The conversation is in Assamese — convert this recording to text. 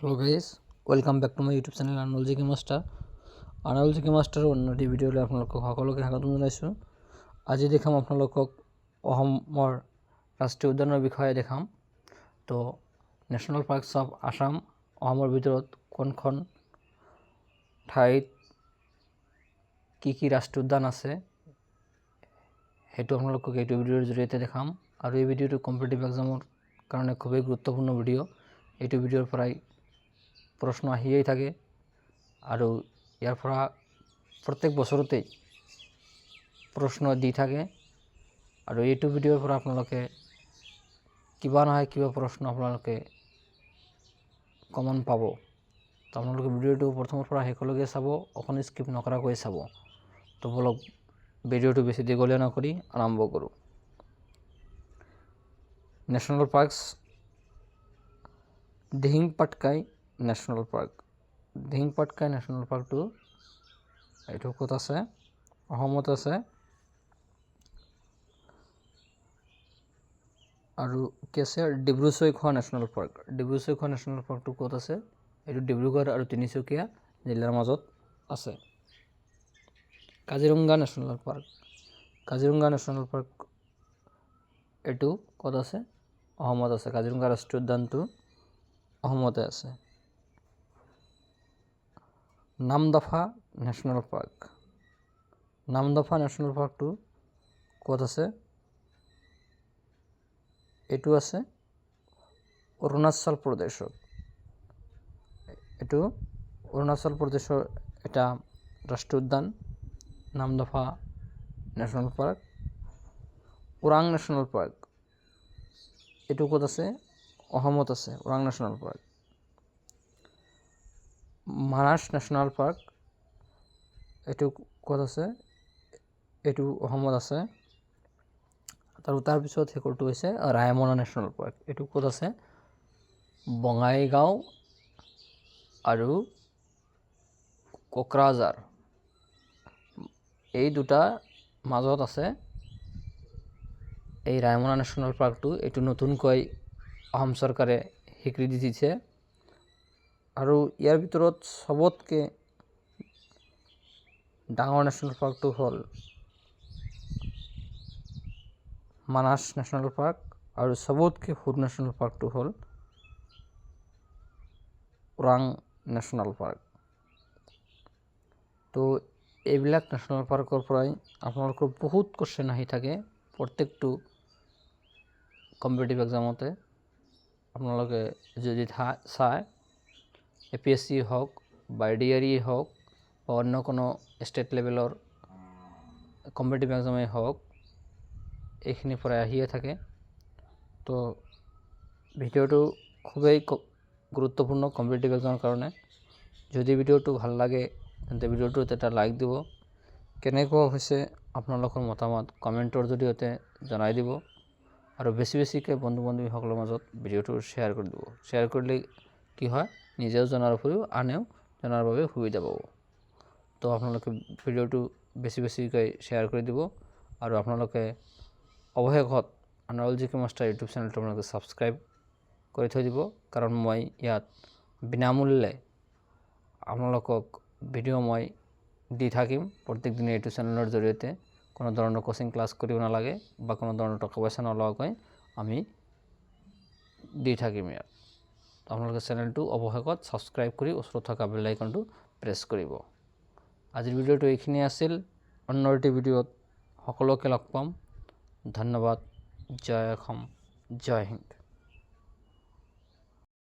Hello guys, welcome back to my YouTube channel Anmol GK Master. Anmol GK Master অন্যটি ভিডিঅ'লৈ আপোনালোকক সকলোকে স্বাগতম জনাইছোঁ। আজি দেখাম আপোনালোকক অসমৰ ৰাষ্ট্ৰীয় উদ্যানৰ বিষয়ে দেখাম। তো নেশ্যনেল পাৰ্কছ অফ আসাম অসমৰ ভিতৰত কোনখন ঠাইত কি ৰাষ্ট্ৰীয় উদ্যান আছে সেইটো আপোনালোকক এইটো ভিডিঅ'ৰ জৰিয়তে দেখাম। আৰু এই ভিডিঅ'টো কম্পিটিটিভ এক্সামৰ কাৰণে খুবেই গুৰুত্বপূৰ্ণ ভিডিঅ'। এইটো ভিডিঅ'ৰ পৰাই প্ৰশ্ন আহিয়েই থাকে আৰু ইয়াৰ পৰা প্ৰত্যেক বছৰতেই প্ৰশ্ন দি থাকে আৰু এইটো ভিডিঅ'ৰ পৰা আপোনালোকে কিবা নহয় কিবা প্ৰশ্ন আপোনালোকে কমন পাব। তো আপোনালোকে ভিডিঅ'টো প্ৰথমৰ পৰা শেষলৈকে চাব, অকণ স্কিপ নকৰাকৈ চাব। তো বলক ভিডিঅ'টো বেছি দীঘলীয়া নকৰি আৰম্ভ কৰোঁ। National parks Dihing Patkai national park. Dihing Patkai national পাৰ্কটো এইটো ক'ত আছে? অসমত আছে। আৰু কি আছে? Dibru-Saikhowa national park. Dibru-Saikhowa national পাৰ্কটো ক'ত আছে? এইটো ডিব্ৰুগড় আৰু তিনিচুকীয়া জিলাৰ মাজত আছে। Kaziranga national park. Kaziranga national park এইটো ক'ত আছে? অসমত আছে। কাজিৰঙা ৰাষ্ট্ৰীয় উদ্যানটো অসমতে আছে। Namdapha national park. Namdapha national পাৰ্কটো ক'ত আছে? এইটো আছে অৰুণাচল প্ৰদেশত। এইটো অৰুণাচল প্ৰদেশৰ এটা ৰাষ্ট্ৰীয় উদ্যান, Namdapha national park. Orang national park এইটো ক'ত আছে? অসমত আছে Orang national park. Manas national park এইটো ক'ত আছে? এইটো অসমত আছে। আৰু তাৰপিছত শেষৰটো হৈছে ৰায়মনা নেশ্যনেল পাৰ্ক। এইটো ক'ত আছে? বঙাইগাঁও আৰু কোকৰাঝাৰ এই দুটা মাজত আছে এই ৰায়মনা নেশ্যনেল পাৰ্কটো। এইটো নতুনকৈ অসম চৰকাৰে স্বীকৃতি দিছে আৰু ইয়াৰ ভিতৰত চবতকৈ ডাঙৰ নেশ্যনেল পাৰ্কটো হ'ল মানাস নেশ্যনেল পাৰ্ক আৰু চবতকৈ সৰু নেশ্যনেল পাৰ্কটো হ'ল ওৰাং নেশ্যনেল পাৰ্ক। তো এইবিলাক নেশ্যনেল পাৰ্কৰ পৰাই আপোনালোকৰ বহুত কুৱেশ্যন আহি থাকে প্ৰত্যেকটো কম্পিটিটিভ এক্সামতে। আপোনালোকে যদি চায় APSC হওক বা ADRE হওক বা অন্য কোনো ষ্টেট লেভেলৰ কম্পিটিটিভ এক্সামেই হওক, এইখিনিৰ পৰাই আহিয়ে থাকে। তো ভিডিঅ'টো খুবেই গুৰুত্বপূৰ্ণ কম্পিটিটিভ এক্সামৰ কাৰণে। যদি ভিডিঅ'টো ভাল লাগে তেন্তে ভিডিঅ'টোত এটা লাইক দিব। কেনেকুৱা হৈছে আপোনালোকৰ মতামত কমেণ্টৰ জৰিয়তে জনাই দিব আৰু বেছিকৈ বন্ধু বান্ধৱীসকলৰ মাজত ভিডিঅ'টো শ্বেয়াৰ কৰি দিব। শ্বেয়াৰ কৰিলে কি হয়, নিজেও জনাৰ উপৰিও আনেও জনাৰ বাবে সুবিধা পাব। তো আপোনালোকে ভিডিঅ'টো বেছিকৈ শ্বেয়াৰ কৰি দিব আৰু আপোনালোকে অৱশেষত আনমল GK মাষ্টাৰ ইউটিউব চেনেলটো আপোনালোকে ছাবস্ক্ৰাইব কৰি থৈ দিব, কাৰণ মই ইয়াত বিনামূল্যে আপোনালোকক ভিডিঅ' মই দি থাকিম প্ৰত্যেক দিনে এইটো চেনেলৰ জৰিয়তে। কোনো ধৰণৰ কোচিং ক্লাছ কৰিব নালাগে বা কোনো ধৰণৰ টকা পইচা নলগাকৈ আমি দি থাকিম ইয়াত। আপোনালোকে চেনেলটো অৱশেষত ছাবস্ক্ৰাইব কৰি ওচৰত থকা বেল আইকনটো প্ৰেছ কৰিব। আজিৰ ভিডিঅ'টো এইখিনিয়ে আছিল। অন্য এটি ভিডিঅ'ত সকলোকে লগ পাম। ধন্যবাদ। জয় অসম, জয় হিন্দ।